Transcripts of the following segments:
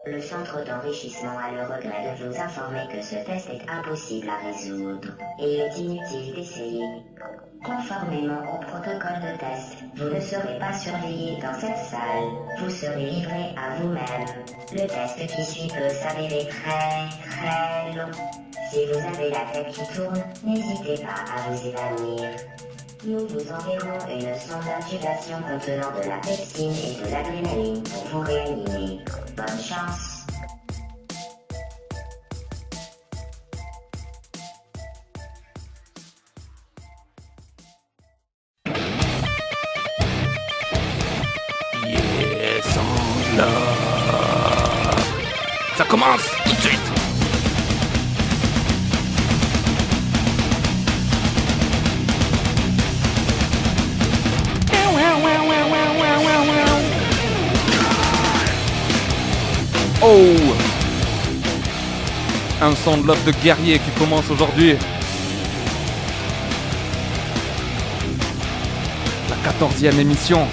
Le centre d'enrichissement a le regret de vous informer que ce test est impossible à résoudre, et il est inutile d'essayer. Conformément au protocole de test, vous ne serez pas surveillé dans cette salle, vous serez livré à vous-même. Le test qui suit peut s'avérer très long. Si vous avez la tête qui tourne, n'hésitez pas à vous évanouir. Nous vous enverrons une sonde d'intubation contenant de la pepsine et de l'adrénaline pour vous réanimer. Bonne chance. Yes, on love. Ça commence tout de suite. Oh, un son de love de guerrier qui commence aujourd'hui. La 14e émission.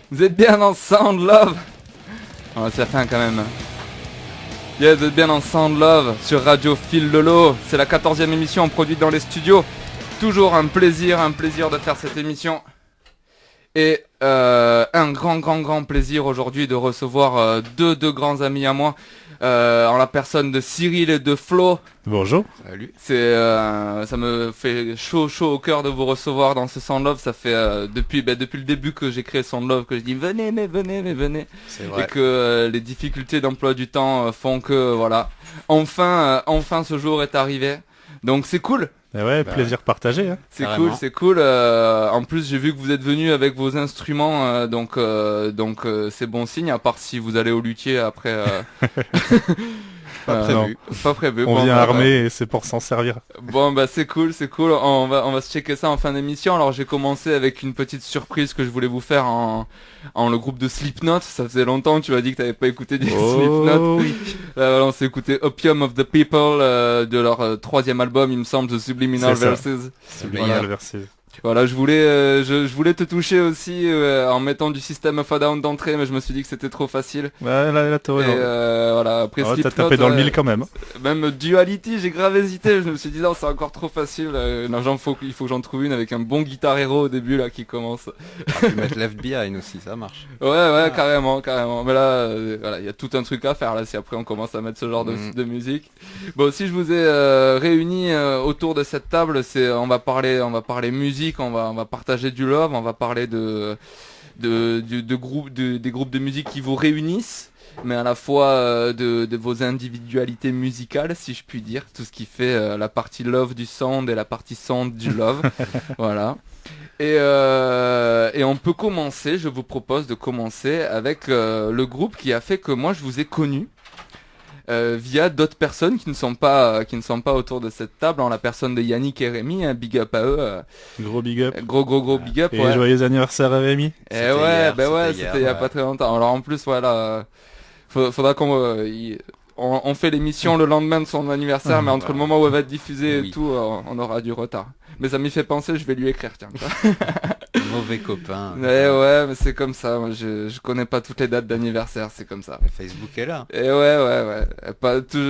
Vous êtes bien dans Sound Love. On va se la fin quand même. Yeah, vous êtes bien dans Sound Love sur Radio Fil Lolo. C'est la 14e émission produite dans les studios. Toujours un plaisir de faire cette émission. Et un grand plaisir aujourd'hui de recevoir deux grands amis à moi. En la personne de Cyril et de Flo. Bonjour. Salut. Ça me fait chaud au cœur de vous recevoir dans ce Sound Love. Ça fait depuis le début que j'ai créé Sound Love que je dis venez. C'est vrai. Et que les difficultés d'emploi du temps font que voilà. Enfin ce jour est arrivé. Donc c'est cool. Et ouais, plaisir partagé. Hein. C'est cool. En plus, j'ai vu que vous êtes venus avec vos instruments, donc c'est bon signe. À part si vous allez au luthier après. Pas prévu. On vient armé et c'est pour s'en servir. Bon bah c'est cool. On va se checker ça en fin d'émission. Alors j'ai commencé avec une petite surprise que je voulais vous faire en le groupe de Slipknot. Ça faisait longtemps que tu m'as dit que t'avais pas écouté du Slipknot. Oui. Voilà, on s'est écouté Opium of the People de leur troisième album, il me semble, The Subliminal Verses. Subliminal Verses. Voilà, je voulais te toucher aussi en mettant du System of a Down d'entrée, mais je me suis dit que c'était trop facile. Ouais, là, t'as raison. Voilà, après T'as Slipknot, tapé dans le mille quand même. même Duality, j'ai grave hésité. Je me suis dit non, c'est encore trop facile. Non, il faut que j'en trouve une avec un bon Guitar Hero au début là qui commence. Tu peux mettre Left Behind aussi, ça marche. Ouais, carrément. Mais là, voilà, il y a tout un truc à faire là. Si après on commence à mettre ce genre de musique. Bon, aussi je vous ai réunis autour de cette table. On va parler musique. On va partager du love, on va parler des groupes de musique qui vous réunissent, mais à la fois de vos individualités musicales, si je puis dire, tout ce qui fait la partie love du sound et la partie sound du love. Voilà. Et on peut commencer, je vous propose de commencer avec le groupe qui a fait que moi je vous ai connu. Via d'autres personnes qui ne sont pas autour de cette table, en la personne de Yannick et Rémi, un big up à eux. Gros big up. Gros big up. Et ouais. joyeux anniversaire à Rémi. C'était il y a pas très longtemps. Alors en plus, voilà, faudra on fait l'émission le lendemain de son anniversaire, mais entre le moment où elle va être diffusée et tout, on aura du retard. Mais ça m'y fait penser, je vais lui écrire, tiens. Mauvais copain. Mais c'est comme ça. Moi, je connais pas toutes les dates d'anniversaire, c'est comme ça. Facebook est là. Et ouais.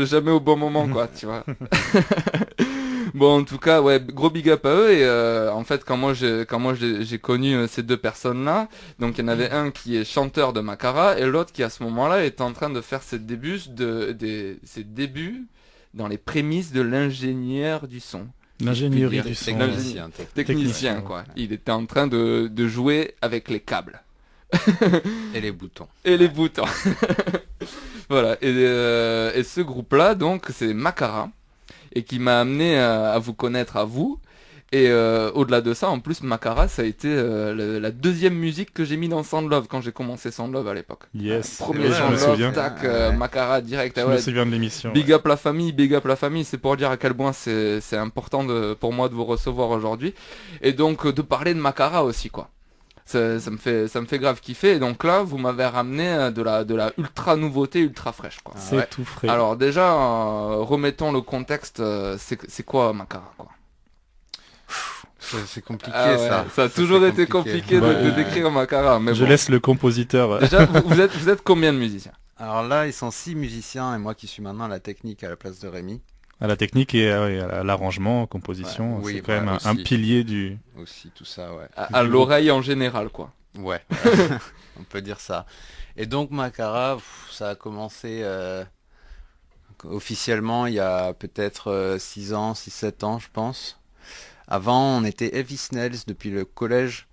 Jamais au bon moment, quoi, tu vois. Bon, en tout cas, ouais, gros big up à eux. Et en fait, quand moi j'ai connu ces deux personnes-là, donc il y en avait un qui est chanteur de Makara et l'autre qui à ce moment-là est en train de faire ses débuts dans les prémices de l'ingénieur du son. L'ingénierie du son. Technicien, quoi. Il était en train de jouer avec les câbles. Et les boutons. Voilà. Et ce groupe-là, donc, c'est Makara. Et qui m'a amené à vous connaître à vous. Et au-delà de ça, en plus, Makara, ça a été la deuxième musique que j'ai mis dans Sound Love quand j'ai commencé Sound Love à l'époque. Yes. Premier Sound Love, tac, Makara direct. Je me souviens de l'émission. Big up la famille, c'est pour dire à quel point c'est important pour moi de vous recevoir aujourd'hui. Et donc de parler de Makara aussi, quoi. Ça me fait grave kiffer. Et donc là, vous m'avez ramené de la ultra nouveauté, ultra fraîche, quoi. C'est tout frais. Alors déjà, remettons le contexte. C'est quoi Makara, quoi? C'est compliqué, ça. Ça a toujours été compliqué de décrire Makara. Mais je laisse le compositeur. Déjà, vous êtes combien de musiciens? Alors là, ils sont 6 musiciens et moi qui suis maintenant à la technique à la place de Rémi. À la technique et à l'arrangement, composition, c'est quand même un pilier du... Aussi, tout ça, ouais. À l'oreille en général, quoi. Ouais, on peut dire ça. Et donc Makara, ça a commencé officiellement il y a peut-être 6-7 ans, je pense. Avant, on était Heavy Snails depuis le collège.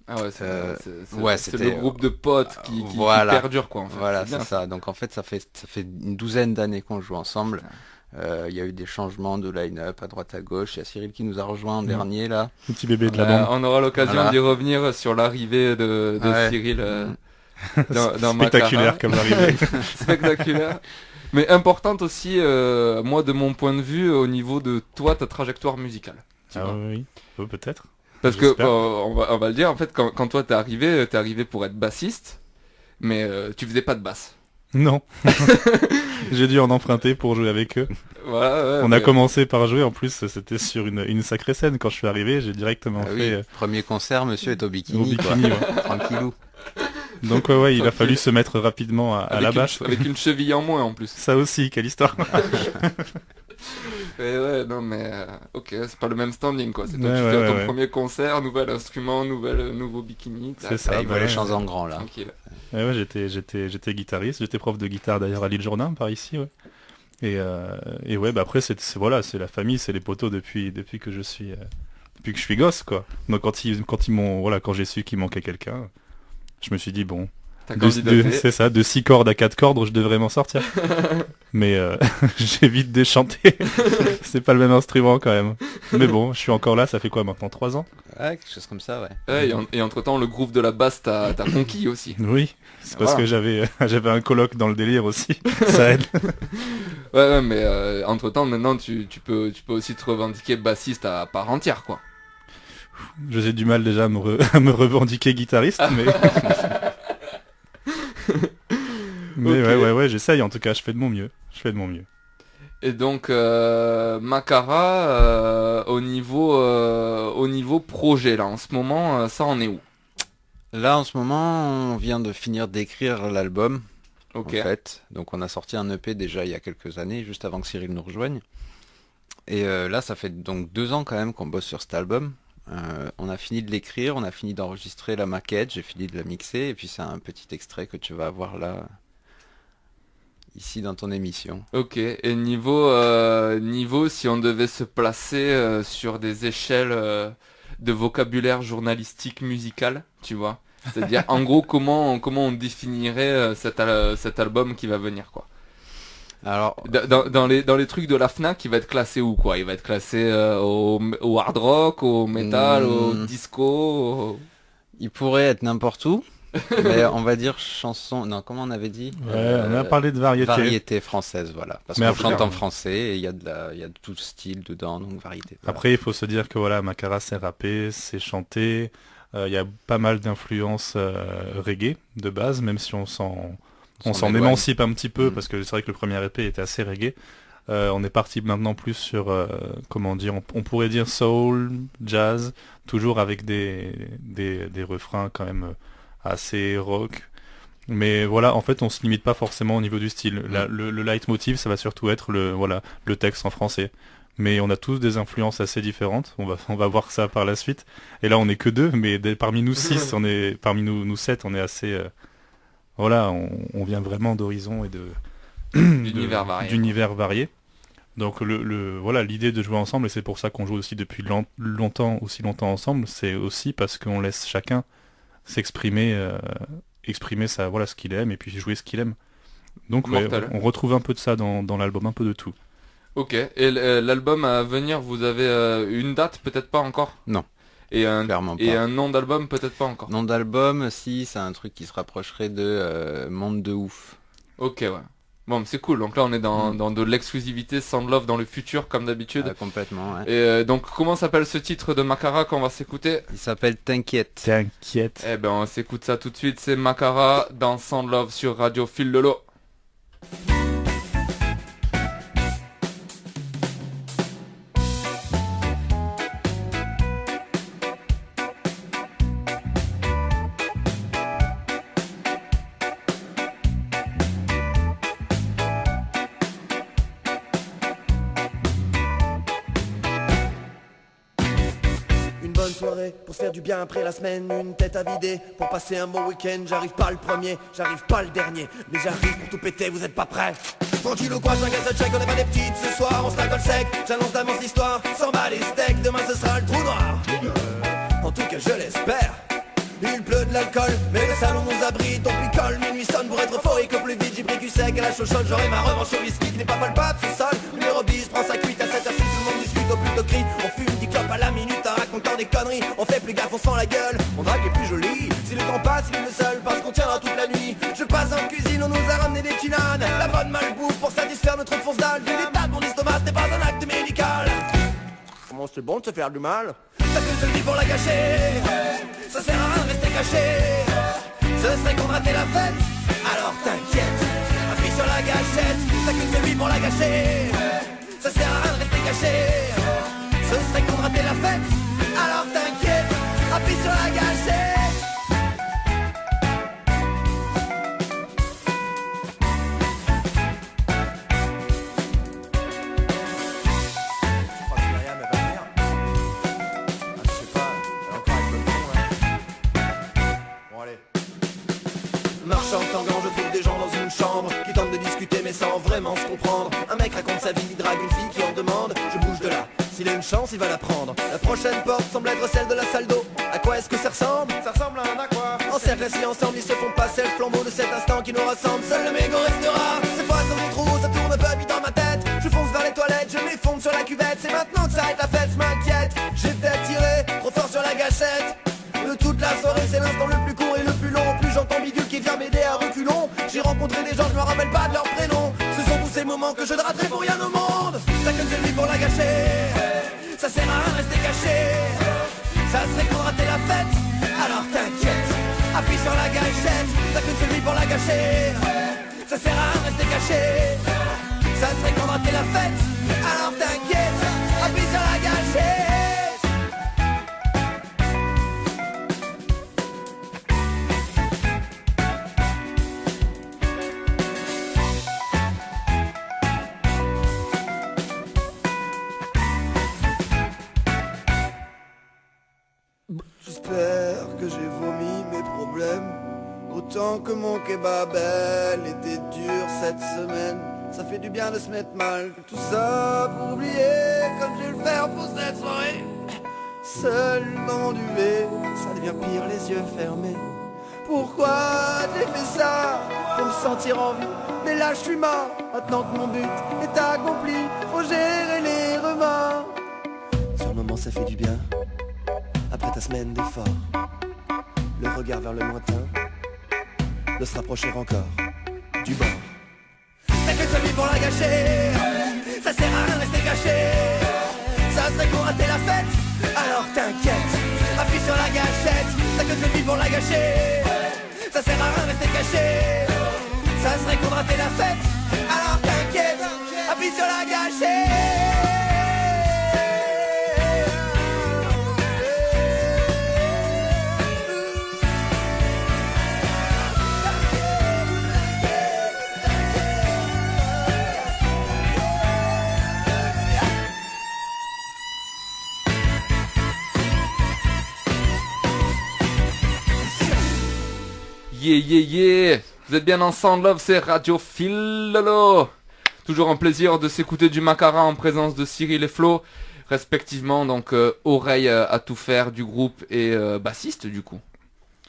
Ah ouais, c'est c'était le groupe de potes qui perdure, quoi. En fait. Voilà, c'est ça. Donc en fait, ça fait une douzaine d'années qu'on joue ensemble. Il y a eu des changements de line-up à droite à gauche. Il y a Cyril qui nous a rejoint en dernier là. Le petit bébé de la bande. On aura l'occasion d'y revenir sur l'arrivée de Cyril dans spectaculaire comme arrivée. Spectaculaire. Mais importante aussi, moi de mon point de vue, au niveau de toi, ta trajectoire musicale. Oui, peut-être. Parce que on va le dire, en fait, quand toi t'es arrivé pour être bassiste, mais tu faisais pas de basse. Non. J'ai dû en emprunter pour jouer avec eux. Voilà, on a commencé par jouer, en plus c'était sur une sacrée scène. Quand je suis arrivé, j'ai directement fait... Premier concert, monsieur est au bikini, tranquillou. Donc il a fallu se mettre rapidement à la bâche. Avec une cheville en moins en plus. Ça aussi, quelle histoire. Et non mais ok, c'est pas le même standing, quoi. C'est toi tu fais ton premier concert, nouvel instrument, nouveau bikini. C'est ça. Il voit les choses en grand là. Tranquille. Ouais, j'étais guitariste, j'étais prof de guitare d'ailleurs à l'île Jourdain par ici. Ouais. Et ouais, après c'est la famille, c'est les poteaux depuis que je suis gosse, quoi. Donc quand j'ai su qu'il manquait quelqu'un, je me suis dit bon, c'est ça, de 6 cordes à 4 cordes, je devrais m'en sortir. Mais j'ai vite déchanté. C'est pas le même instrument quand même. Mais bon, je suis encore là, ça fait quoi maintenant, 3 ans? Ouais, quelque chose comme ça, ouais. Et entre temps, le groove de la basse t'as conquis aussi. Oui, c'est parce que j'avais un coloc dans le délire aussi. Ça aide. Ouais, mais entre temps, maintenant, tu peux aussi te revendiquer bassiste à part entière, quoi. J'ai du mal déjà à me revendiquer guitariste, mais... Mais okay. ouais, j'essaye en tout cas, je fais de mon mieux. Et donc Makara, au niveau projet là, en ce moment, ça en est où? Là, en ce moment, on vient de finir d'écrire l'album, Ok. en fait. Donc, on a sorti un EP déjà il y a quelques années, juste avant que Cyril nous rejoigne. Et là, ça fait donc 2 ans quand même qu'on bosse sur cet album. On a fini de l'écrire, on a fini d'enregistrer la maquette, j'ai fini de la mixer, et puis c'est un petit extrait que tu vas avoir là, ici dans ton émission. Ok. Et niveau, si on devait se placer sur des échelles de vocabulaire journalistique musical, tu vois. C'est-à-dire, en gros, comment on définirait cet album qui va venir, quoi. Alors, Dans les trucs de la Fnac, il va être classé où, quoi? Il va être classé au hard rock, au metal, au disco. il pourrait être n'importe où, mais on va dire chanson... Non, comment on avait dit? Ouais, on a parlé de variété. Variété française, voilà. Parce Mais qu'on après, chante en français et il y a de tout style dedans, donc variété. Voilà. Après, il faut se dire que voilà, Makara c'est rappé, c'est chanté. Il y a pas mal d'influences reggae de base, même si on s'en éloigne. émancipe un petit peu, parce que c'est vrai que le premier EP était assez reggae. On est parti maintenant plus sur, comment dire, on pourrait dire soul, jazz, toujours avec des refrains quand même assez rock. Mais voilà, en fait, on se limite pas forcément au niveau du style. Le leitmotiv, ça va surtout être le texte en français. Mais on a tous des influences assez différentes. On va voir ça par la suite. Et là, on est que 2, mais parmi nous 6, parmi nous 7, on est assez, on vient vraiment d'horizons et d'univers variés. Donc l'idée de jouer ensemble, et c'est pour ça qu'on joue aussi depuis aussi longtemps ensemble, c'est aussi parce qu'on laisse chacun s'exprimer, exprimer ce qu'il aime et puis jouer ce qu'il aime. Donc on retrouve un peu de ça dans l'album, un peu de tout. Ok. Et l'album à venir, vous avez une date, peut-être pas encore? Non. Clairement pas. Et un nom d'album, peut-être pas encore? Nom d'album, si, c'est un truc qui se rapprocherait de Monde de Ouf. Ok, ouais. Bon, c'est cool. Donc là, on est dans de l'exclusivité Sound Love dans le futur, comme d'habitude. Ah, complètement, ouais. Et donc, comment s'appelle ce titre de Makara qu'on va s'écouter? Il s'appelle T'inquiète. T'inquiète. Eh ben, on s'écoute ça tout de suite. C'est Makara dans Sound Love sur Radio Fil de l'eau. Pour se faire du bien après la semaine, une tête à vider. Pour passer un bon week-end, j'arrive pas le premier, j'arrive pas le dernier, mais j'arrive pour tout péter, vous êtes pas prêts? Tranquille ou quoi, je m'agace de check, on est pas des petites ce soir, on se la colle sec. J'annonce d'avance l'histoire, 100 balles et steak, demain ce sera le trou noir. En tout cas je l'espère. Il pleut de l'alcool, mais le salon nous abrite, on picole, minuit sonne pour être euphorique. Au plus vite j'ai pris du sec, à la chaude chaude, j'aurai ma revanche au whisky qui n'est pas palpable sous sol. Numéro 10 prend sa cuite à 7h6, tout le monde discute au plus de cris. On fume 10 clopes à la minute en racontant des conneries. On fait plus gaffe, on sent la gueule, on drague les plus jolis. Si le temps passe, il est le seul, parce qu'on tiendra toute la nuit. Je passe en cuisine, on nous a ramené des tinanes. La bonne malbouffe pour satisfaire notre fonce dalle. Vu l'état de mon estomac, ce n'est pas un acte médical. Comment c'est bon de se faire du mal? T'as que celui pour la gâcher. Ça sert à rien de rester caché. Ce serait qu'on ratait la fête. Alors t'inquiète, appuie sur la gâchette. T'as que celui pour la gâcher. Ça sert à rien de rester caché. Ce serait qu'on ratait la fête. Alors t'inquiète, appuie sur la gâchette. Marchant en gant, je trouve des gens dans une chambre qui tentent de discuter mais sans vraiment se comprendre. Un mec raconte sa vie, il drague une fille qui en demande. Je bouge de là, s'il a une chance, il va la prendre. La prochaine porte semble être celle de la salle d'eau. À quoi est-ce que ça ressemble? Ça ressemble à un aqua. En cercle assis ensemble, ils se font passer le flambeau de cet instant qui nous rassemble. Seul le mégot restera. Cette fois sur les trous, ça tourne peu vite dans ma tête. Je fonce vers les toilettes, je m'effondre sur la cuvette. C'est maintenant que ça arrête la fête, je m'inquiète. J'étais attiré, trop fort sur la gâchette. De toute la soirée, c'est l'instant le plus court et le plus long. Plus j'entends Bidule qui vient m'aider à reculons. J'ai rencontré des gens, je me rappelle pas de leur prénom. Ce sont tous ces moments que je ne raterai pour rien au monde. T'as que celui pour la gâcher. Ça sert à rien de rester caché. Ça serait qu'on ratait la fête. Alors t'inquiète, appuie sur la gâchette. T'as que celui pour la gâcher. Ça sert à rien de rester caché. Ça serait qu'on ratait la fête. Alors t'inquiète, appuie sur la gâchette. J'espère que j'ai vomi mes problèmes. Autant que mon kebab, elle était dure cette semaine. Ça fait du bien de se mettre mal. Tout ça pour oublier comme je vais le faire pour cette soirée. Seul dans mon duvet, ça devient pire les yeux fermés. Pourquoi j'ai fait ça? Pour me sentir en vie. Mais là je suis mort, maintenant que mon but est accompli. Faut gérer les remords. Sur le moment ça fait du bien. Après ta semaine d'effort, le regard vers le lointain, de se rapprocher encore du bord. T'as que celui pour la gâcher, ça sert à rien de rester caché. Ça serait qu'on ratait la fête, alors t'inquiète, appuie sur la gâchette. T'as que celui pour la gâcher, ça sert à rien de rester caché. Ça serait qu'on ratait la fête, alors t'inquiète, appuie sur la gâchette. Yeah yeah yeah. Vous êtes bien en Sound Love, c'est Radio Phil Lolo. Toujours un plaisir de s'écouter du Macara en présence de Cyril et Flo, respectivement donc oreille à tout faire du groupe et bassiste du coup.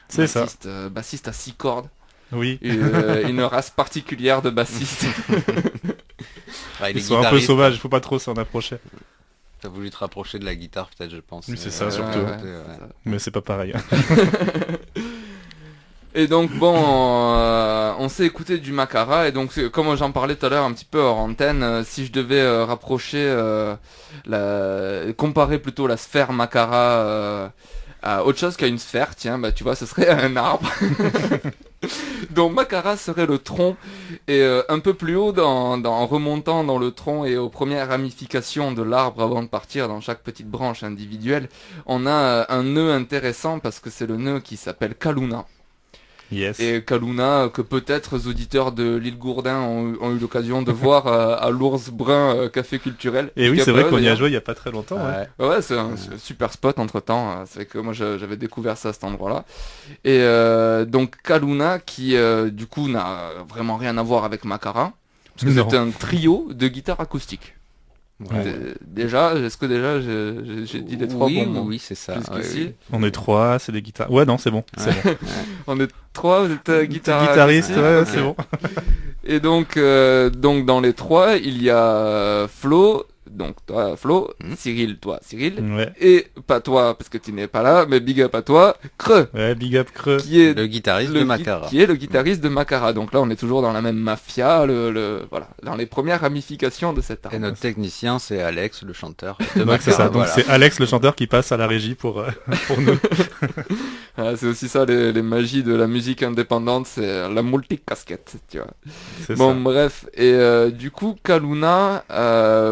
C'est ça. Bassiste à 6 cordes. Oui. Une race particulière de bassistes. Ils sont un peu sauvages, il faut pas trop s'en approcher. T'as voulu te rapprocher de la guitare peut-être, je pense. Oui, c'est ça surtout. Ouais. Mais c'est pas pareil. Et donc bon, on s'est écouté du Macara et donc comme j'en parlais tout à l'heure un petit peu hors antenne, si je devais rapprocher, comparer plutôt la sphère Macara à autre chose qu'à une sphère, tiens, bah tu vois, ce serait un arbre. Donc Macara serait le tronc et un peu plus haut en remontant dans le tronc et aux premières ramifications de l'arbre avant de partir dans chaque petite branche individuelle, on a un nœud intéressant parce que c'est le nœud qui s'appelle Kaluna. Yes. Et Kaluna, que peut-être les auditeurs de l'île Gourdin ont eu l'occasion de voir à l'Ours Brun Café Culturel. Et oui, c'est vrai qu'on y a joué il y a pas très longtemps. Ouais, c'est un super spot entre temps. C'est que moi j'avais découvert ça à cet endroit-là. Et donc Kaluna qui du coup n'a vraiment rien à voir avec Macara. Parce que c'est un trio de guitare acoustique. Ouais. Déjà, est-ce que j'ai dit les trois bons mots? Oui, c'est ça. Jusqu'ici. On est 3, c'est des guitares. Ouais, non, c'est bon. C'est bon. On est 3, vous êtes Guitariste, ouais, c'est bon. Et donc dans les 3, il y a Flo, donc toi Flo, Cyril, toi Cyril, Ouais. et pas toi parce que tu n'es pas là, mais big up à toi, Creux, Ouais, big up Creux. qui est Le guitariste de Macara. qui est le guitariste de Macara. Donc là, on est toujours dans la même mafia, voilà, dans les premières ramifications de cet art. Et notre technicien, c'est Alex, le chanteur de Donc c'est Macara. ça. Donc voilà. c'est Alex le chanteur qui passe à la régie pour nous. Voilà, c'est aussi ça les magies de la musique indépendante, c'est la multicasquette, tu vois. C'est Bon ça. bref, et du coup Kaluna,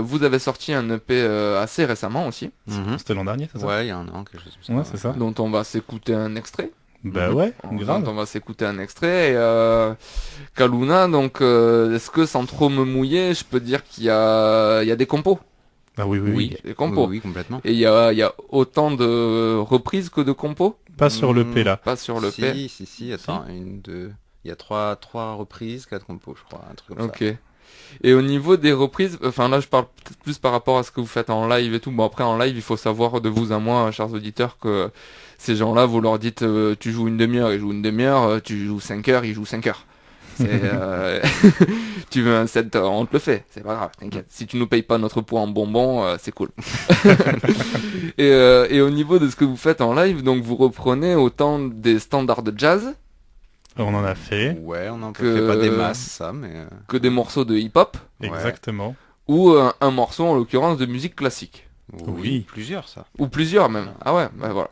vous avez sorti un EP assez récemment aussi, Mhm. C'était l'an dernier, c'est ça? Ouais, il y a un an, quelque chose comme ça. Ouais, c'est ça. dont on va s'écouter un extrait. Bah ouais, grave. On va s'écouter un extrait. Et, Kaluna, donc est-ce que sans trop me mouiller, je peux dire qu'il y a des compos? Ah oui, oui, Oui, oui. il y a des compos. Oui, complètement. Et il y a autant de reprises que de compos? Pas sur le P là. Pas sur le P. Si, attends, une, deux... Il y a trois reprises, 4 compos, je crois, un truc comme Ok. Et au niveau des reprises, enfin là je parle peut-être plus par rapport à ce que vous faites en live et tout. Bon après en live il faut savoir de vous à moi, chers auditeurs, que ces gens-là vous leur dites tu joues une demi-heure, ils jouent une demi-heure, tu joues 5 heures, ils jouent 5 heures. C'est, tu veux un set, on te le fait, c'est pas grave, t'inquiète. Si tu nous payes pas notre pot en bonbons, c'est cool. Et au niveau de ce que vous faites en live, donc vous reprenez autant des standards de jazz On en a fait. ça. Ouais, on en Que- fait pas des masses, ça, mais... que des morceaux de hip-hop Ouais. Exactement. ou un morceau en l'occurrence de musique classique. Oui. Plusieurs, ça. Ou plusieurs même. Ah ouais, bah voilà.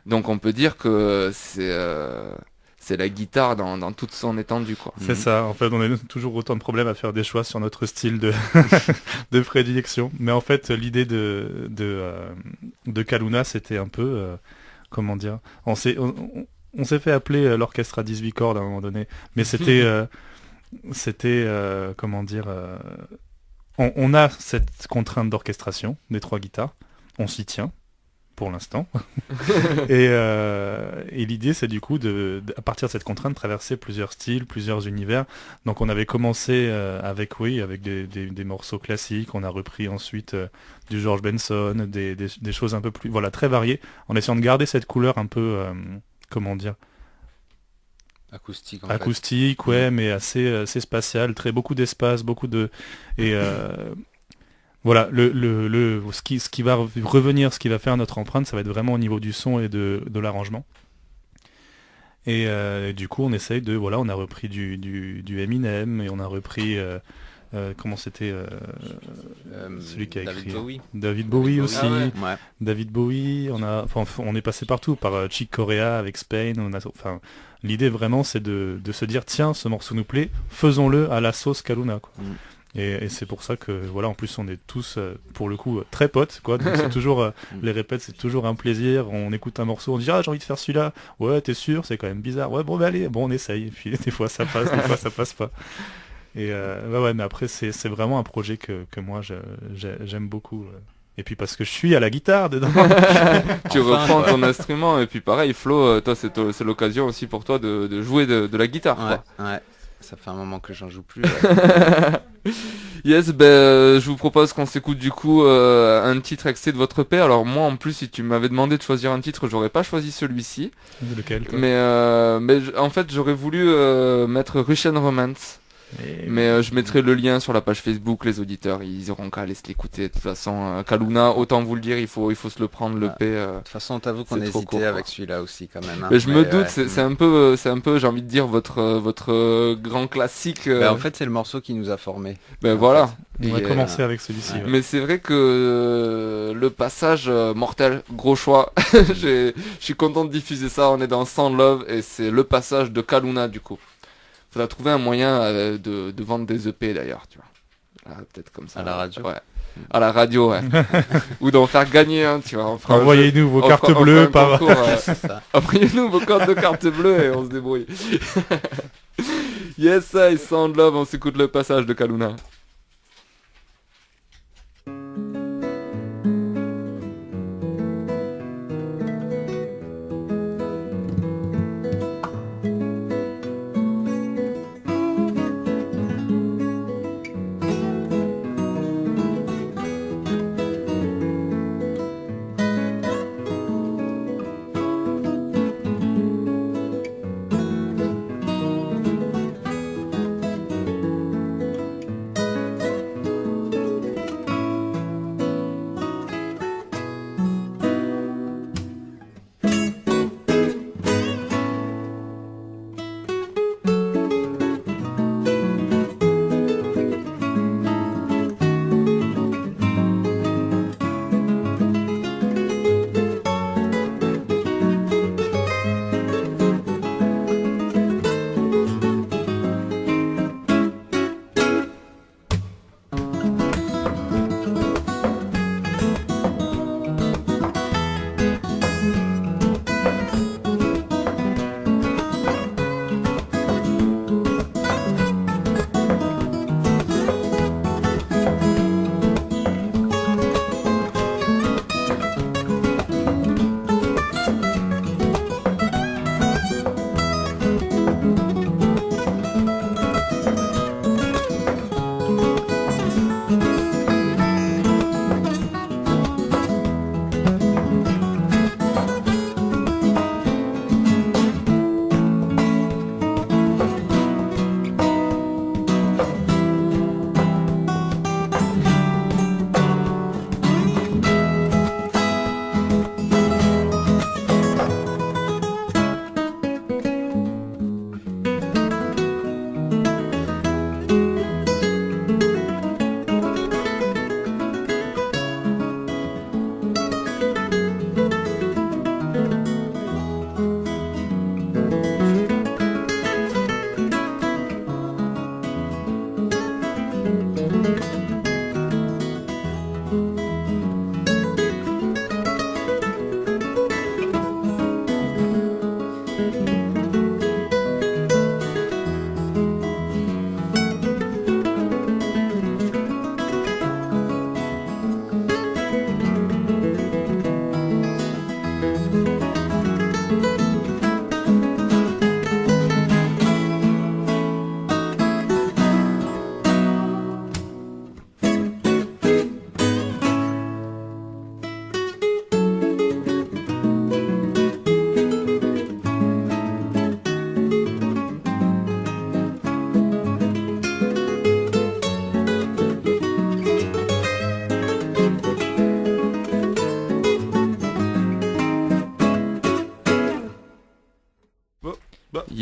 Donc on peut dire que c'est la guitare dans toute son étendue, quoi. C'est ça, en fait on a toujours autant de problèmes à faire des choix sur notre style de, de prédilection. Mais en fait l'idée de Kaluna c'était un peu, comment dire, on s'est fait appeler l'orchestre à 18 cordes à un moment donné, mais c'était comment dire, on a cette contrainte d'orchestration des 3 guitares, on s'y tient pour l'instant. Et l'idée c'est du coup à partir de cette contrainte traverser plusieurs styles, plusieurs univers. Donc on avait commencé avec des morceaux classiques, on a repris ensuite du George Benson, des choses un peu plus très variées, en essayant de garder cette couleur un peu comment dire, acoustique, ouais, mais assez spatiale, beaucoup d'espace, beaucoup de et voilà, ce qui va revenir, ce qui va faire notre empreinte, ça va être vraiment au niveau du son et de l'arrangement. Et du coup, on essaye on a repris du Eminem et on a repris comment c'était celui qui a écrit David Bowie aussi. Ah ouais. Ouais. David Bowie, on est passé partout par Chick Corea avec Spain. L'idée vraiment, c'est de se dire tiens, ce morceau nous plaît, faisons-le à la sauce Kaluna, quoi. Et c'est pour ça que en plus on est tous pour le coup très potes, quoi. Donc c'est toujours les répètes, c'est toujours un plaisir. On écoute un morceau, on dit j'ai envie de faire celui-là. Ouais, t'es sûr, c'est quand même bizarre. Ouais, bon allez, on essaye. Et puis des fois ça passe, des fois ça passe pas. Et mais après c'est vraiment un projet que moi j'aime beaucoup. Et puis parce que je suis à la guitare dedans. Tu reprends ton instrument et puis pareil, Flo, toi c'est l'occasion aussi pour toi de jouer de la guitare, quoi. Ouais. Ça fait un moment que j'en joue plus. Yes, je vous propose qu'on s'écoute du coup un titre extrait de votre EP. Alors moi en plus, si tu m'avais demandé de choisir un titre, j'aurais pas choisi celui-ci. Lequel, toi? Mais en fait j'aurais voulu mettre Russian Romance. Mais je mettrai le lien sur la page Facebook, les auditeurs ils auront qu'à aller se l'écouter. De toute façon, Kaluna, autant vous le dire, il faut se le prendre, le P. De toute façon, on t'avoue qu'on a hésité avec celui-là aussi quand même. Mais je me doute, c'est un peu, j'ai envie de dire votre grand classique. En fait, c'est le morceau qui nous a formés. Voilà. On va commencer avec celui-ci. Ouais. Mais c'est vrai que le passage mortel, gros choix. Je suis content de diffuser ça. On est dans Sound Love et c'est le passage de Kaluna du coup. Faudra trouver un moyen de vendre des EP d'ailleurs, tu vois. Peut-être comme ça. À la radio. Ouais. À la radio, ouais. Ou d'en faire gagner, hein, tu vois. Envoyez-nous vos cartes bleues par... Envoyez-nous vos cartes de cartes bleues et on se débrouille. Yes, I Sound Love, on s'écoute le passage de Kaluna.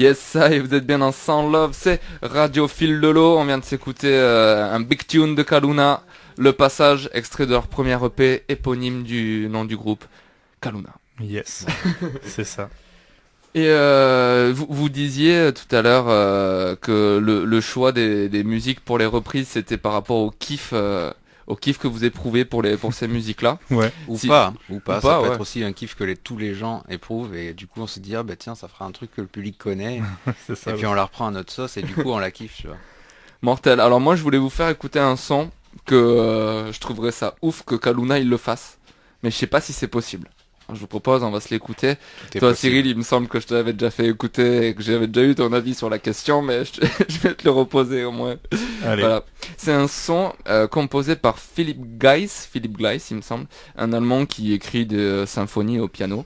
Yes, ça, et vous êtes bien dans Sound Love, c'est Radio Fil de l'eau. On vient de s'écouter un big tune de Kaluna, Le Passage, extrait de leur première EP, éponyme du nom du groupe, Kaluna. Yes, c'est ça. Et vous disiez tout à l'heure que le choix des musiques pour les reprises, c'était par rapport au kiff que vous éprouvez pour ces musiques-là. Ouais. Ou Si- pas, ou ça pas, peut ouais. être aussi un kiff que tous les gens éprouvent et du coup on se dit ah bah tiens ça fera un truc que le public connaît C'est ça. et puis on la reprend à notre sauce et du coup on la kiffe tu vois. Mortel. Alors moi, je voulais vous faire écouter un son que je trouverais ça ouf que Kaluna il le fasse, mais je sais pas si c'est possible. Alors, je vous propose, on va se l'écouter. Tout est Toi, possible. Cyril, il me semble que je te l'avais déjà fait écouter et que j'avais déjà eu ton avis sur la question, mais je vais te le reposer au moins. Allez. Voilà. C'est un son composé par Philipp Gleiss, il me semble, un Allemand qui écrit des symphonies au piano.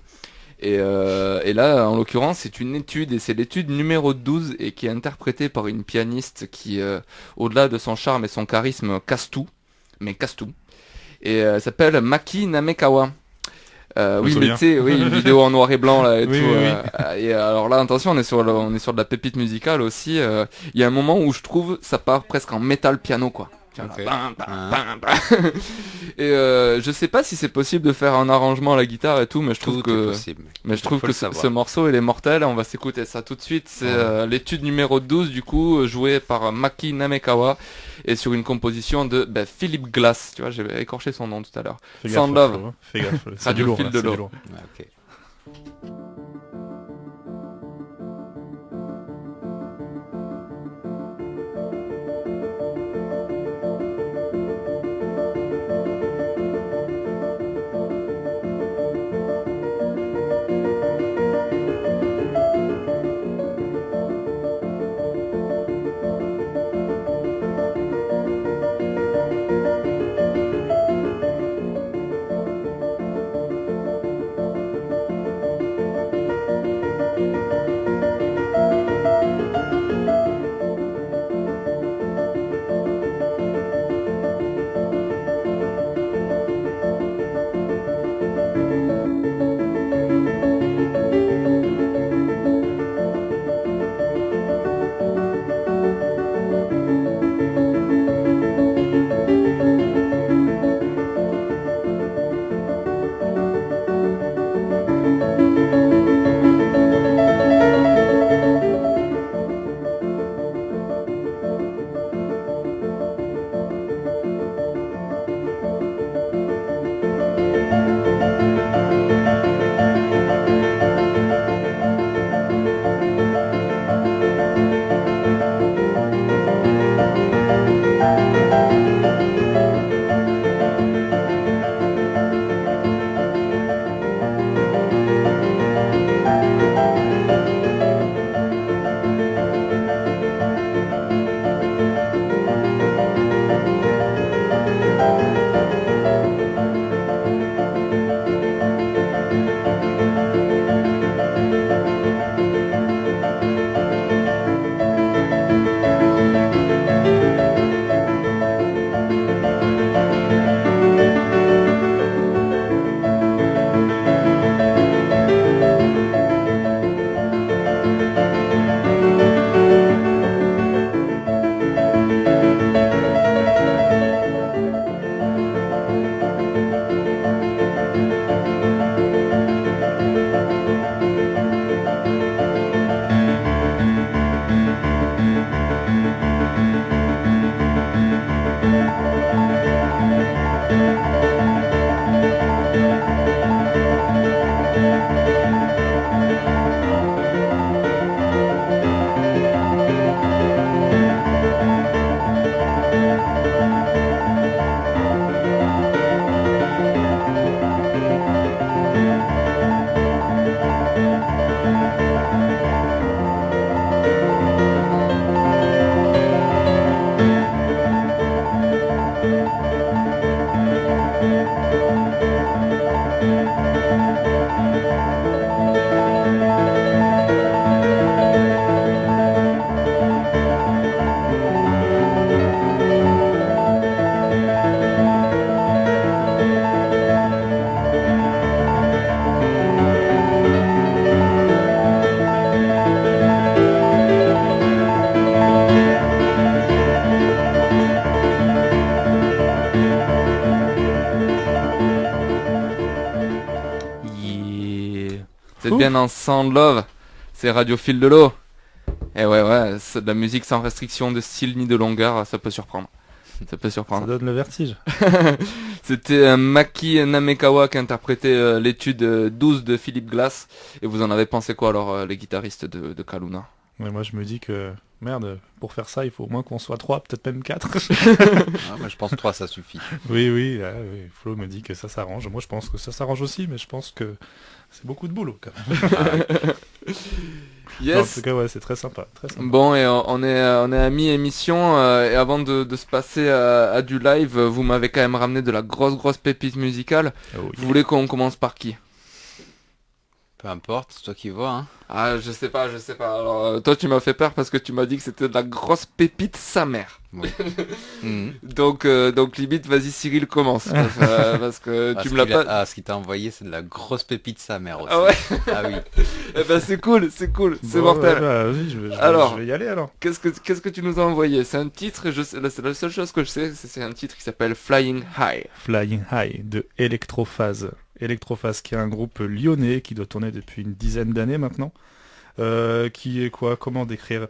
Et là, en l'occurrence, c'est une étude, et c'est l'étude numéro 12, et qui est interprétée par une pianiste qui, au-delà de son charme et son charisme, casse tout. Et elle s'appelle Maki Namekawa. me Oui, mais souviens. tu sais, oui, une vidéo en noir et blanc là et Oui, tout. oui, Et alors là, attention, on est sur de la pépite musicale aussi. Il y a un moment où je trouve ça part presque en métal piano quoi. Tiens, Ok. là, bam, bam, bam, bam. Et je sais pas si c'est possible de faire un arrangement à la guitare et tout, mais je trouve Tout est que possible. mais je trouve Faut que le savoir. ce morceau il est mortel. On va s'écouter ça tout de suite. C'est l'étude numéro 12 du coup, jouée par Maki Namekawa et sur une composition de Philipp Glass. Tu vois, j'ai écorché son nom tout à l'heure. Fais gaffe, Sound Love. Flo, hein. Fais gaffe. C'est Radio du lourd, Fil là, de c'est l'eau. du lourd. Ouais, ok. Thank Vous êtes bien en Sound Love. C'est Radio Fil de l'eau. Et ouais, c'est de la musique sans restriction de style ni de longueur, ça peut surprendre. Ça peut Ça surprendre. donne le vertige. C'était Maki Namekawa qui interprétait l'étude 12 de Philippe Glass. Et vous en avez pensé quoi alors, les guitaristes de Kaluna? Mais moi je me dis que, merde, pour faire ça il faut au moins qu'on soit 3, peut-être même 4. Moi je pense 3 ça suffit. Oui, Flo me dit que ça s'arrange. Moi je pense que ça s'arrange aussi, mais je pense que c'est beaucoup de boulot quand même. Non, en Yes. tout cas, ouais, c'est très sympa. Très sympa. Bon, et on est à mi-émission, et avant de se passer à du live, vous m'avez quand même ramené de la grosse pépite musicale. Oh, yeah. Vous voulez qu'on commence par qui? Peu importe, c'est toi qui vois. Hein. Ah, je sais pas. Alors, toi, tu m'as fait peur parce que tu m'as dit que c'était de la grosse pépite sa mère. Oui. Mhm. Donc limite, vas-y Cyril, commence. Parce que tu me l'as pas... Ce qu'il t'a envoyé, c'est de la grosse pépite sa mère aussi. Ah ouais. Ah oui. Eh ben c'est cool, c'est Bon, mortel. ouais, bah, vas-y, je vais y aller alors. Qu'est-ce que tu nous as envoyé? C'est un titre, c'est la seule chose que je sais, c'est un titre qui s'appelle Flying High. Flying High de Electrophase. Electrophase qui est un groupe lyonnais qui doit tourner depuis une dizaine d'années maintenant. Qui est quoi? Comment décrire?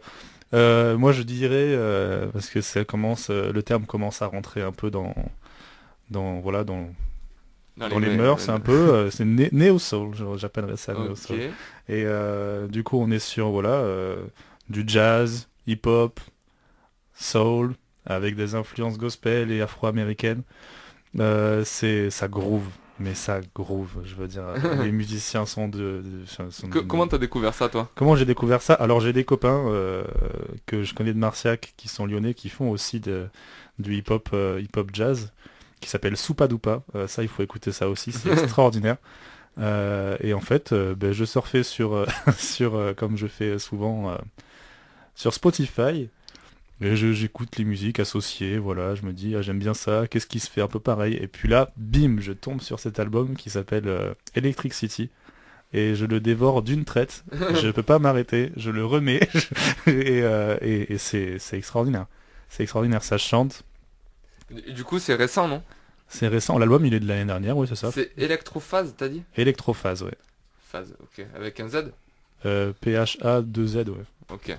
Moi je dirais, parce que ça commence, le terme commence à rentrer un peu dans les mœurs, c'est un peu, c'est néo-soul, j'appellerais ça néo-soul. Ok. Et du coup on est sur du jazz, hip-hop, soul, avec des influences gospel et afro-américaines. Ça groove, mais ça groove, je veux dire. Les musiciens sont Comment t'as découvert ça, toi? Comment j'ai découvert ça? Alors j'ai des copains que je connais de Marciac qui sont lyonnais qui font aussi du hip-hop jazz qui s'appelle Soupa Doupa. Ça il faut écouter ça aussi, c'est extraordinaire. Et en fait je surfais sur comme je fais souvent sur Spotify. Et j'écoute les musiques associées, voilà, je me dis j'aime bien ça, qu'est-ce qui se fait un peu pareil, et puis là, bim, je tombe sur cet album qui s'appelle Electric City, et je le dévore d'une traite, je peux pas m'arrêter, je le remets, et c'est extraordinaire, ça chante, Du coup, c'est récent, non? c'est récent, l'album il est de l'année dernière, oui c'est ça, C'est Electrophase, t'as dit? Electrophase, ouais, Phase, ok. Avec un Z? PHA2Z, ouais, Ok.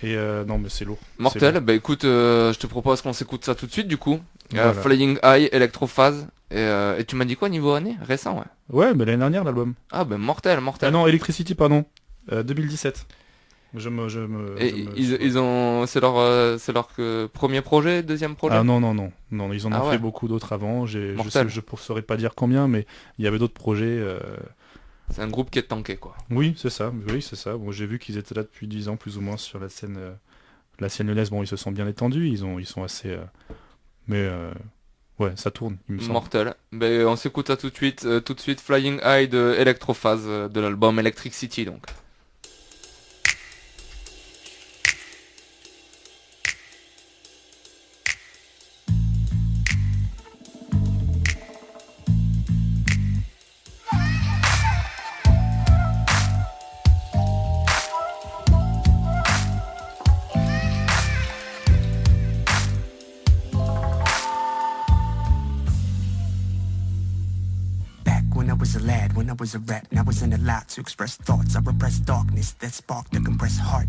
et non mais c'est lourd. Mortel, C'est bah écoute, je te propose qu'on s'écoute ça tout de suite du coup. Voilà. Flying High, Electrophase. Et tu m'as dit quoi niveau année? Récent, ouais. Ouais, mais l'année dernière l'album. Ah ben mortel. Ah non, Electricity, pardon. 2017. Ils ont, c'est leur premier projet, deuxième projet. Ah non, ils en ont Ah fait ouais. beaucoup d'autres avant. Je Mortel. ne saurais pas dire combien, mais il y avait d'autres projets. C'est un groupe qui est tanké quoi. Oui, c'est ça. Bon, j'ai vu qu'ils étaient là depuis 10 ans plus ou moins sur la scène lyonnaise. Bon, ils se sont bien étendus. Ils sont assez. Ouais, ça tourne, il me semble. Mortel. Ben on s'écoute ça tout de suite. Flying High de Electrophase de l'album Electric City donc. Back when I was a lad, when I was a rat, and I wasn't allowed to express thoughts. I repressed darkness that sparked a compressed heart.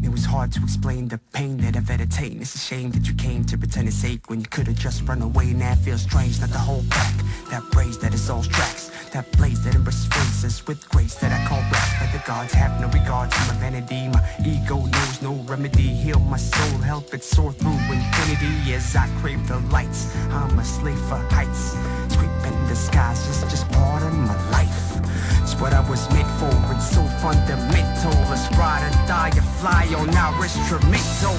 It was hard to explain the pain that I've entertained. It's a shame that you came to pretend it's ache when you could have just run away. Now it feels strange not to hold back that praise that is all tracks, that blaze that embraces faces with grace that I call rap. But the gods have no regard to my vanity. My ego knows no remedy. Heal my soul, help it soar through infinity as I crave the lights. I'm a slave for heights. Scraping the skies, just part of my life. It's what I was meant for, it's so fundamental. Let's ride or die or fly on our instrumental.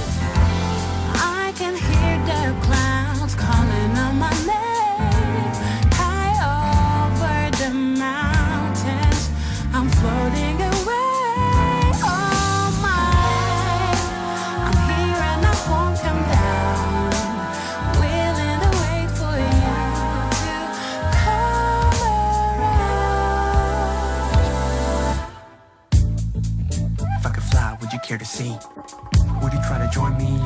I can hear the clouds calling on my name. High over the mountains, I'm floating away. Oh my, I'm here and I won't come down. Willing to wait for you to come around. If I could fly, would you care to see? Would you try to join me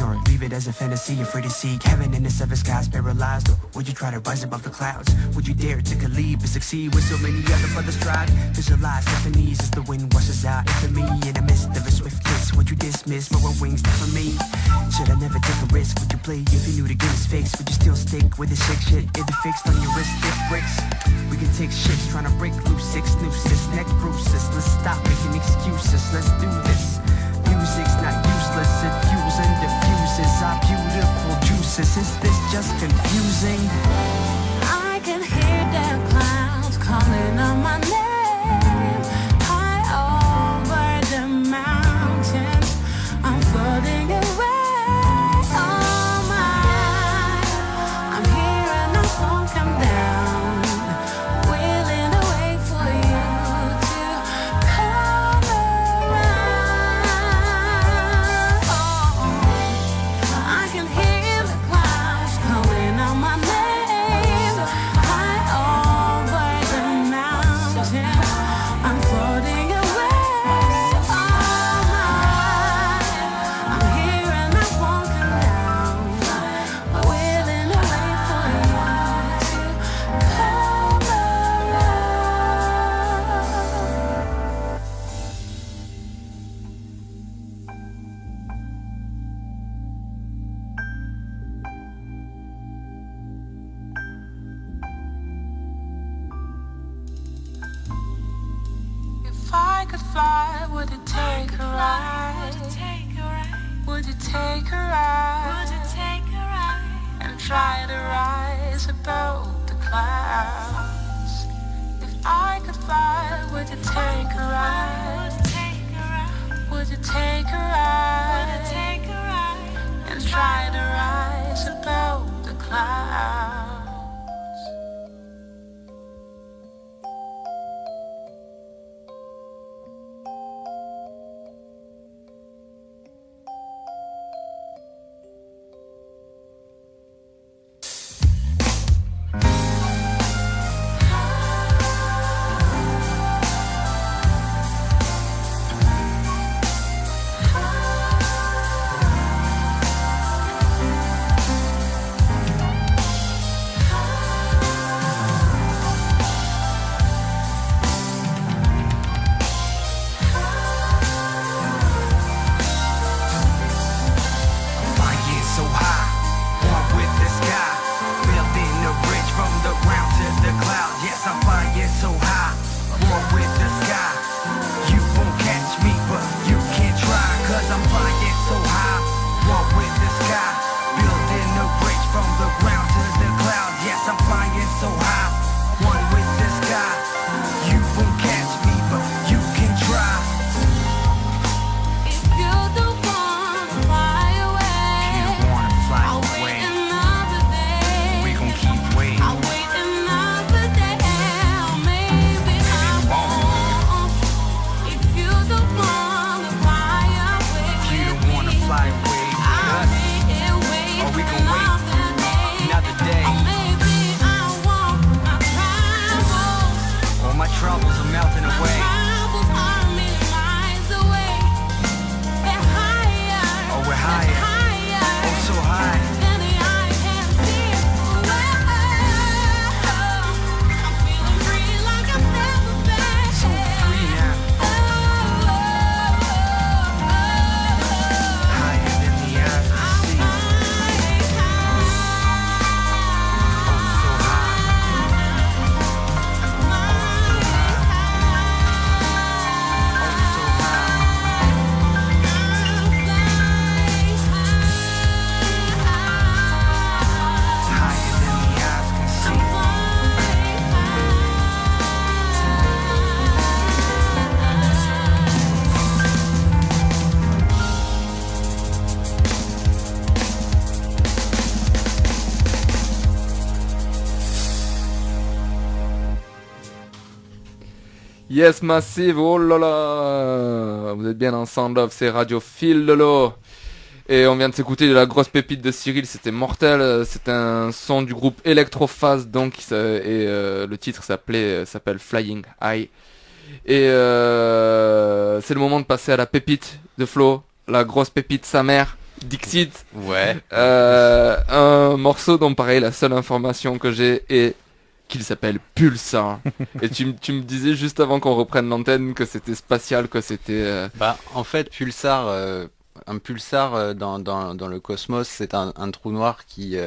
Tennessee, afraid to seek heaven in the seven skies, paralyzed? Or would you try to rise above the clouds? Would you dare take a leap and succeed when so many other brothers tried? Visualize symphonies as the wind washes out into me in the midst of a swift kiss. Would you dismiss lower wings for me? Should I never take a risk? Would you play if you knew the game is fixed? Would you still stick with the sick shit? If it fixed on your wrist, thick bricks. We can take shifts, trying to break loose six nooses, neck bruises. Let's stop making excuses, let's do this. Music's not useless, it fuels and diffuses our beautiful juices. Is this just confusing? I can hear the clouds calling on my name. High over the mountains, I'm floating away. Oh my, I'm here and I won't come down. Willing to wait for you to come around. Oh, I can hear the clouds calling on my name. High over the mountains, I'm floating away. Oh my, I'm here and I won't come down. Willing to wait for you to come around. If I could fly, would it take a ride? Would it take a ride? And try to rise above the clouds? If I could fly, would it take a ride? Would it take a ride? And try to rise above the clouds? Flying so high, one with the sky, building a bridge from the ground to the cloud. Yes, I'm flying so high, one with the sky. You won't catch me, but you can try, cause I'm flying so high, one with the sky, building a bridge from the ground to the cloud. Yes, I'm flying so high, one with the sky. You won't catch me, but you can try. If you don't want to fly away, You don't wanna fly I'll away. wait another day. We gon' keep waiting. I'll wait another day. Maybe I won't. If you don't want to fly away, You don't wanna fly away with I'll us. be here waiting Or we gon' wait another day. another day. Or maybe I won't. My travels, All my troubles are melting away. travels are a million miles away. They're higher. Oh, we're higher. Higher. Oh, so high. Than the eye can see. I'm feeling free like I've never been. So free now. Higher than the eye can see. Oh, so high. Oh, so high. Higher than the eyes can see. Yes Massive, oh là là. Vous êtes bien dans Sound Love, c'est Radio Fil de l'eau. Et on vient de s'écouter de la grosse pépite de Cyril, c'était mortel. C'est un son du groupe Electrophase, donc, le titre s'appelle Flying High. Et c'est le moment de passer à la pépite de Flo, la grosse pépite sa mère. Dixit. Ouais. Un morceau dont pareil la seule information que j'ai est qu'il s'appelle Pulsar. Et tu me disais juste avant qu'on reprenne l'antenne que c'était spatial, que c'était... Bah, en fait, pulsar, un pulsar dans le cosmos, c'est un trou noir qui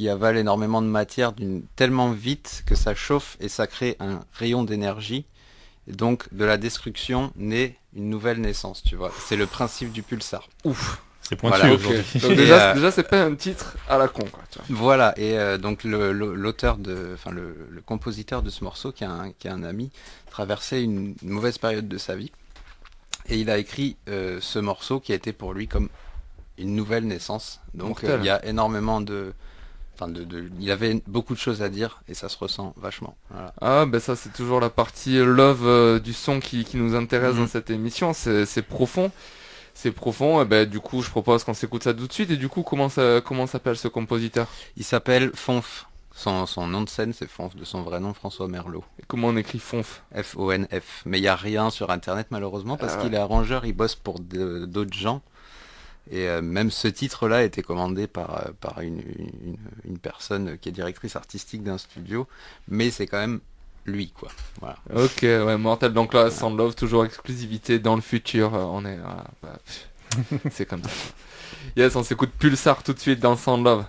avale énormément de matière tellement vite que ça chauffe et ça crée un rayon d'énergie. Et donc, de la destruction naît une nouvelle naissance, tu vois. C'est le principe du pulsar. Ouf. C'est pointu Voilà, aujourd'hui. Donc Et, déjà c'est pas un titre à la con, quoi. Tu vois. Voilà, et donc l'auteur le compositeur de ce morceau, qui est un ami, traversait une mauvaise période de sa vie. Et il a écrit ce morceau qui a été pour lui comme une nouvelle naissance. Donc Mortel. il y a énormément il avait beaucoup de choses à dire et ça se ressent vachement. Voilà. Ah ben ça c'est toujours la partie love du son qui nous intéresse dans cette émission, c'est profond. C'est profond, et ben du coup je propose qu'on s'écoute ça tout de suite. Et du coup comment s'appelle ce compositeur? Il s'appelle Fonf. Son nom de scène c'est Fonf, de son vrai nom François Merlot. Et comment on écrit Fonf? F-O-N-F. Mais il n'y a rien sur internet malheureusement parce qu'il est arrangeur, il bosse pour d'autres gens. Et même ce titre-là a été commandé par une personne qui est directrice artistique d'un studio. Mais c'est quand même lui, quoi. Voilà. Ok, ouais, mortel. Donc là, Sound Love, toujours exclusivité dans le futur. On est... voilà, c'est comme ça. Yes, on s'écoute Pulsar tout de suite dans Sound Love.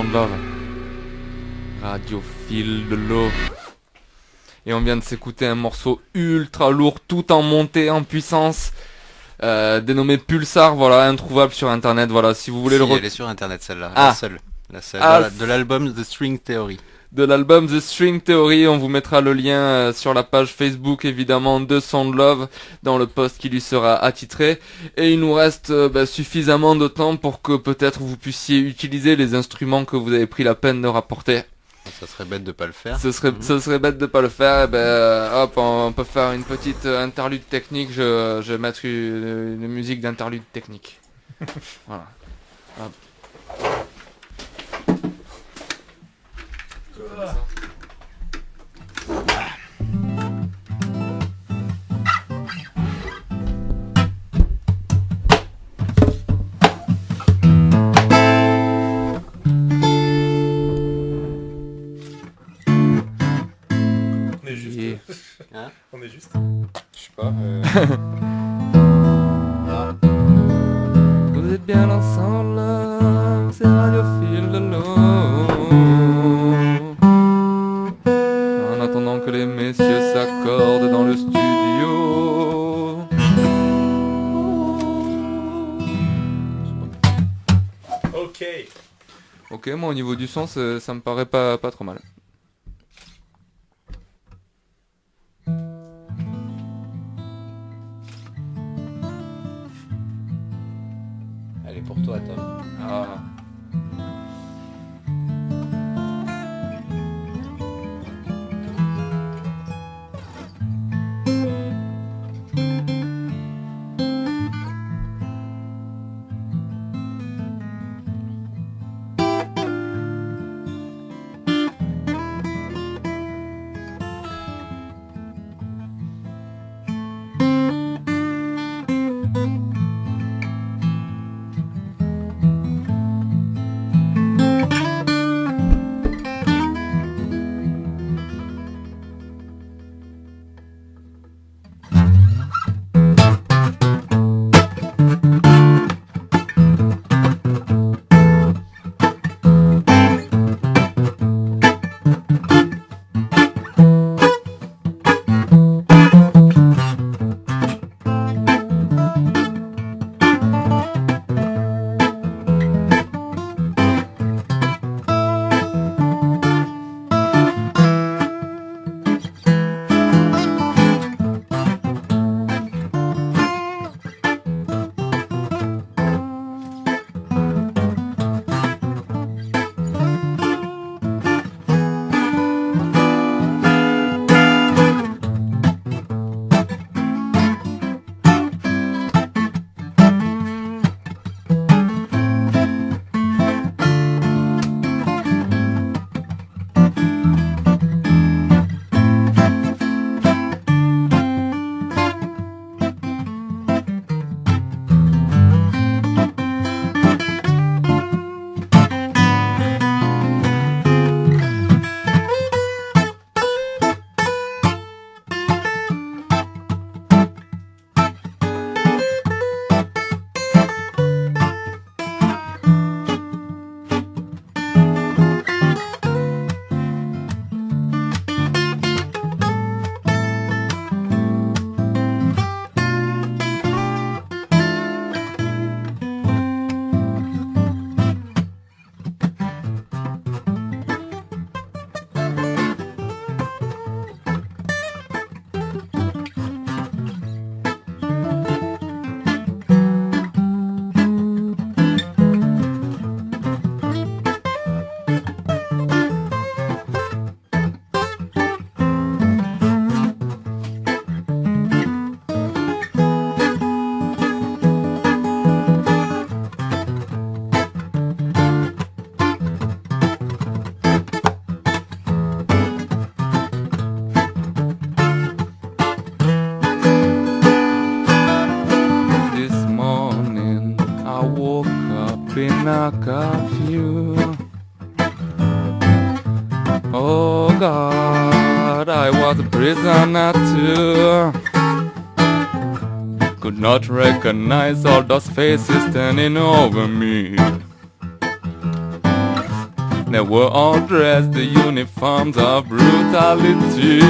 Sound Love. Radio Fil de l'eau. Et on vient de s'écouter un morceau ultra lourd, tout en montée, en puissance, dénommé Pulsar, voilà, introuvable sur internet, voilà, si vous voulez Si, le elle est sur internet celle-là, Ah. la seule, Ah, de l'album The String Theory. de l'album The String Theory, on vous mettra le lien sur la page Facebook évidemment de Sound Love dans le post qui lui sera attitré, et il nous reste suffisamment de temps pour que peut-être vous puissiez utiliser les instruments que vous avez pris la peine de rapporter. Ça serait bête de pas le faire. Ce serait bête de pas le faire. Et hop, on peut faire une petite interlude technique. Je vais mettre une musique d'interlude technique. Voilà. Hop. On est juste. Et- Hein On est juste. Je sais pas. Vous êtes bien ensemble, c'est Radio Fil de l'eau. En attendant que les messieurs s'accordent dans le studio. Ok. Ok, moi au niveau du son, ça me paraît pas trop mal. Elle est pour toi, Tom. Ah. in a curfew. Oh God, I was a prisoner too. Could not recognize all those faces standing over me. They were all dressed the uniforms of brutality.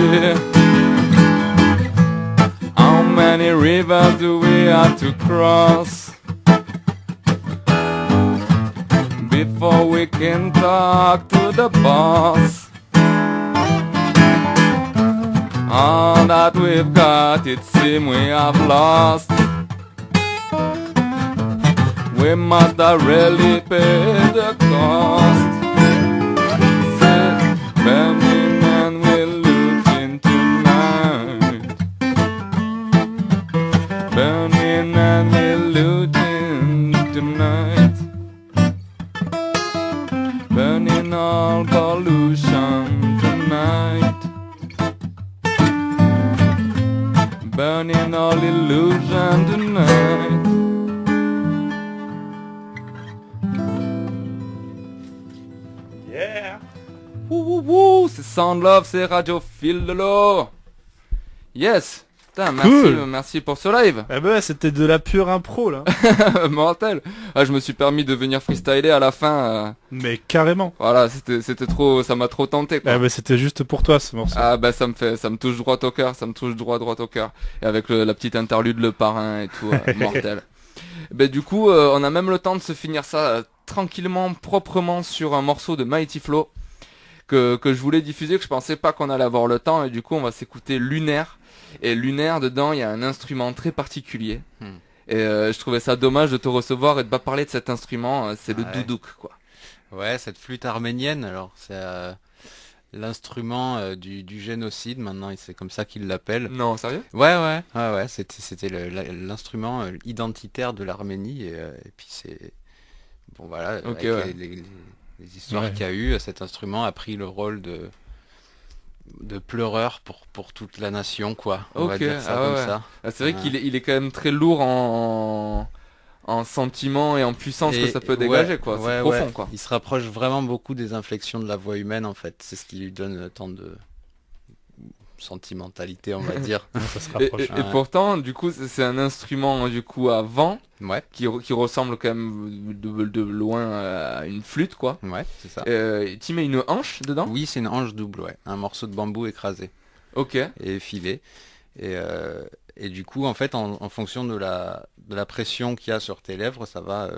How many rivers do we have to cross before we can talk to the boss? All that we've got, it seems we have lost. We must have really paid the cost. Say, burning and we're losing tonight. Burning and we're losing tonight. Burning all pollution tonight. Burning all illusion tonight. Wouh, c'est Sound Love, c'est Radio Fil de l'eau. Yes. Putain, merci, Cool. merci pour ce live. Eh ben, c'était de la pure impro, là. Mortel. Ah, je me suis permis de venir freestyler à la fin. Mais carrément. Voilà, c'était trop, ça m'a trop tenté, quoi. Eh ben, c'était juste pour toi, ce morceau. Ah bah ça me touche droit au cœur, ça me touche droit au cœur. Et avec la petite interlude, le parrain et tout, mortel. Ben du coup, on a même le temps de se finir ça tranquillement, proprement sur un morceau de Mighty Flow que je voulais diffuser, que je pensais pas qu'on allait avoir le temps. Et du coup, on va s'écouter Lunaire. Et Lunaire, dedans, il y a un instrument très particulier. Et je trouvais ça dommage de te recevoir et de pas parler de cet instrument. C'est le doudouk, quoi. Ouais, cette flûte arménienne, alors c'est l'instrument du génocide, maintenant c'est comme ça qu'ils l'appellent. Non, sérieux? Ouais, c'était l'instrument identitaire de l'Arménie et puis c'est... Bon voilà, Ok, avec ouais. les histoires Ouais. qu'il y a eu, cet instrument a pris le rôle de pleureur pour toute la nation, quoi. On va Ok, dire ça ah comme ouais. ça. Ah, c'est vrai Ouais. qu'il est quand même très lourd en sentiments et en puissance que Et- ça peut ouais, dégager, quoi. C'est ouais, profond, ouais. quoi. Il se rapproche vraiment beaucoup des inflexions de la voix humaine, en fait. C'est ce qui lui donne tant de sentimentalité, on va dire. Ça se Et, rapproche. et pourtant, du coup, c'est un instrument du coup à vent Ouais, qui ressemble quand même de loin à une flûte, quoi. ouais, c'est ça. Tu mets une hanche dedans? Oui, c'est une hanche double, ouais. Un morceau de bambou écrasé Ok. et effilé. Et du coup, en fait, en fonction de la pression qu'il y a sur tes lèvres, ça va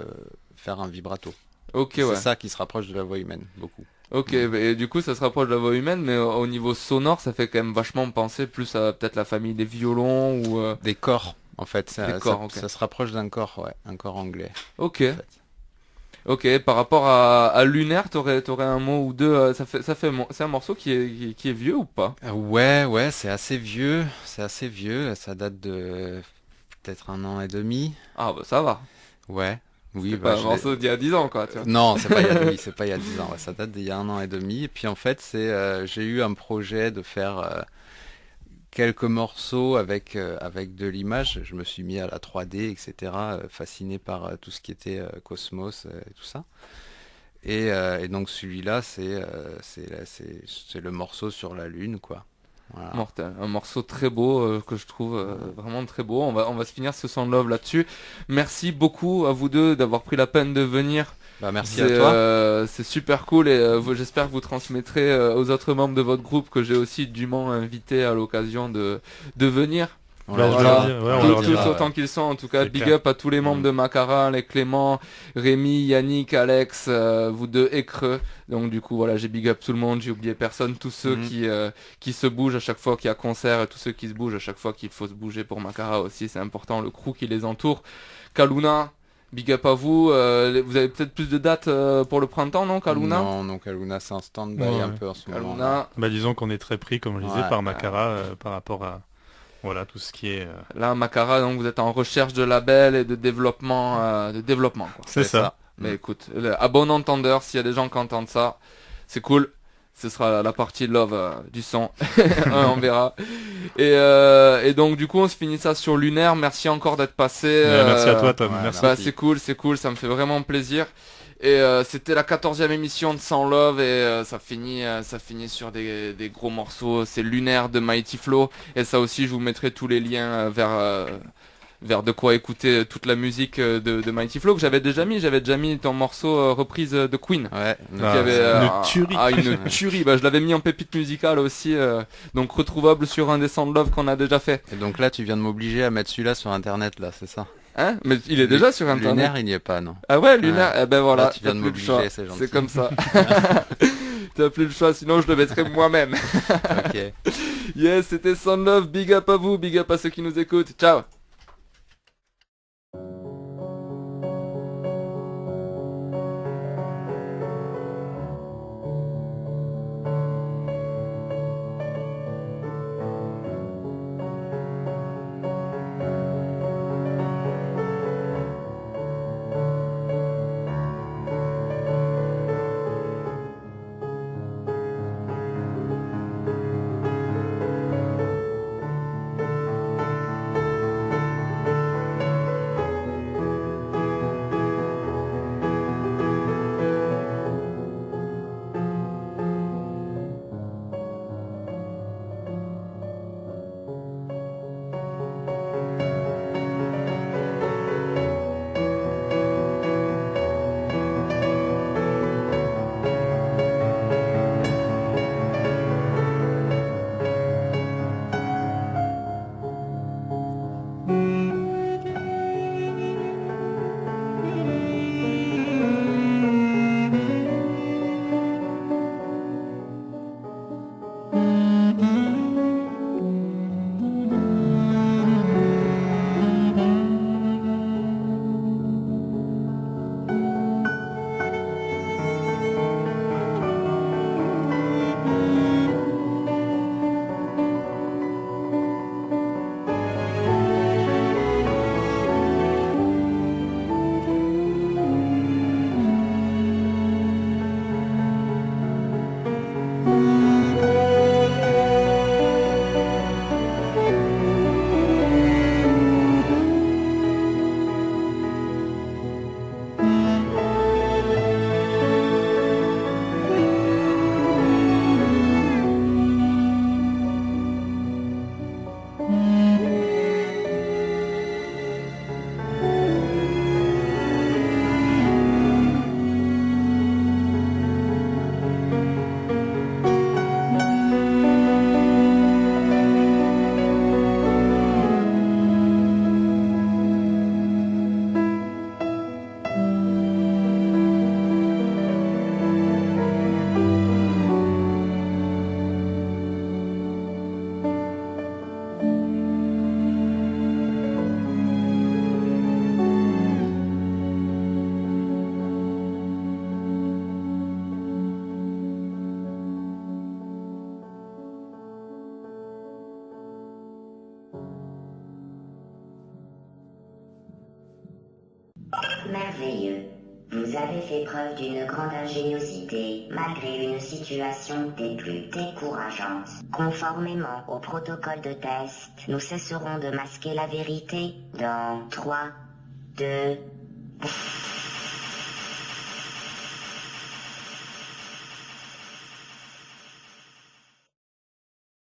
faire un vibrato. Ok, C'est ouais. ça qui se rapproche de la voix humaine, beaucoup. Ok, et du coup, ça se rapproche de la voix humaine, mais au niveau sonore, ça fait quand même vachement penser plus à peut-être la famille des violons ou. Des corps, en fait. Ça, Des corps, ça- ok. ça se rapproche d'un corps, ouais. Un corps anglais, Ok. en fait. Ok, par rapport à Lunaire, t'aurais un mot ou deux. C'est un morceau qui est vieux ou pas? Ouais, c'est assez vieux. C'est assez vieux. Ça date de peut-être 1 an et demi. Ah bah ça va. Ouais. Oui, C'est bah, pas un je l'ai- morceau d'il y a 10 ans, quoi. Tu vois. Non, c'est pas il y a, oui, c'est pas il y a 10 ans. Ouais, ça date d'il y a 1 an et demi. Et puis en fait, j'ai eu un projet de faire quelques morceaux avec de l'image. Je me suis mis à la 3D, etc. Fasciné par tout ce qui était Cosmos et tout ça. Et donc celui-là, c'est le morceau sur la Lune, quoi. Voilà. Mortel. Un morceau très beau que je trouve vraiment très beau. On va se finir ce Sound Love là-dessus. Merci beaucoup à vous deux d'avoir pris la peine de venir. Bah, merci à toi. C'est super cool et j'espère que vous transmettrez aux autres membres de votre groupe que j'ai aussi dûment invité à l'occasion de venir. On Bah, leur je dira. leur dis, ouais, on Tous, leur tous dira, autant qu'ils sont, en tout cas, C'est big clair. up à tous les membres de Macara, les Clément, Rémi, Yannick, Alex, vous deux et Creux. Donc du coup voilà, j'ai big up tout le monde, j'ai oublié personne, tous ceux qui se bougent à chaque fois qu'il y a concert, et tous ceux qui se bougent à chaque fois qu'il faut se bouger pour Macara aussi, c'est important, le crew qui les entoure. Kaluna, big up à vous. Vous avez peut-être plus de dates pour le printemps, non, Kaluna? Non, Kaluna, c'est en stand-by Ouais. un peu en ce moment. Kaluna, Bah, disons qu'on est très pris, comme je disais, Ouais. par Macara par rapport à voilà tout ce qui est. là Macara, donc vous êtes en recherche de label et de développement, quoi. C'est ça. Mais écoute, à bon entendeur, s'il y a des gens qui entendent ça, c'est cool. Ce sera la partie love du son. On verra. Et donc du coup, on se finit ça sur Lunaire. Merci encore d'être passé. Merci à toi, Tom. ouais, Merci. Bah, c'est cool, ça me fait vraiment plaisir. Et c'était la 14e émission de Sans Love et ça finit sur des gros morceaux. C'est Lunaire de Mighty Flow et ça aussi je vous mettrai tous les liens vers de quoi écouter toute la musique de Mighty Flow que j'avais déjà mis ton morceau reprise de Queen. Ouais. Qui avait, une tuerie. Une tuerie. Bah, je l'avais mis en pépite musicale aussi, donc retrouvable sur un des Sound Love qu'on a déjà fait. Et donc là, tu viens de m'obliger à mettre celui-là sur internet, là, c'est ça? Hein? Mais il est déjà sur internet. Lunaire, il n'y est pas, non? Ah ouais, Lunaire. Eh ben voilà. Là, tu viens de t'as plus le choix. m'obliger, c'est gentil. C'est comme ça. T'as plus le choix, sinon je le mettrais moi-même. Ok. Yes, c'était Sound Love. Big up à vous, big up à ceux qui nous écoutent. Ciao. Merveilleux. Vous avez fait preuve d'une grande ingéniosité, malgré une situation des plus décourageantes. Conformément au protocole de test, nous cesserons de masquer la vérité dans 3, 2...